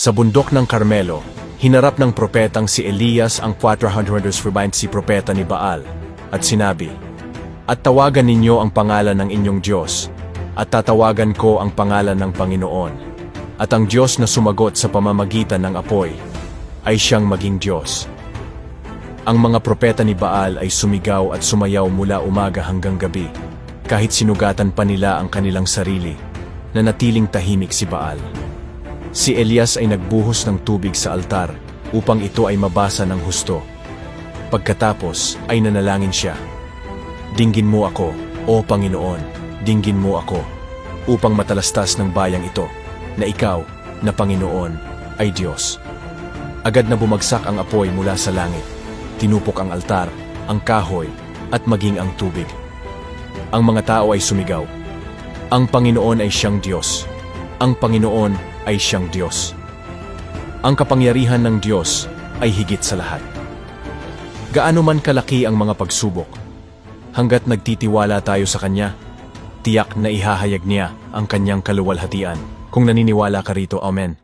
Sa bundok ng Carmelo, hinarap ng propetang si Elias ang 400 si propeta ni Baal, at sinabi, "At tawagan ninyo ang pangalan ng inyong Diyos, at tatawagan ko ang pangalan ng Panginoon. At ang Diyos na sumagot sa pamamagitan ng apoy, ay siyang maging Diyos." Ang mga propeta ni Baal ay sumigaw at sumayaw mula umaga hanggang gabi, kahit sinugatan pa nila ang kanilang sarili, na natiling tahimik si Baal. Si Elias ay nagbuhos ng tubig sa altar upang ito ay mabasa ng husto. Pagkatapos ay nanalangin siya, "Dinggin mo ako, O Panginoon, dinggin mo ako, upang matalastas ng bayang ito, na ikaw, na Panginoon, ay Diyos." Agad na bumagsak ang apoy mula sa langit, tinupok ang altar, ang kahoy, at maging ang tubig. Ang mga tao ay sumigaw, "Ang Panginoon ay siyang Diyos! Ang Panginoon ay siyang Diyos!" Ang kapangyarihan ng Diyos ay higit sa lahat. Gaano man kalaki ang mga pagsubok, hanggat nagtitiwala tayo sa Kanya, tiyak na ihahayag niya ang Kanyang kaluwalhatian. Kung naniniwala ka rito, Amen.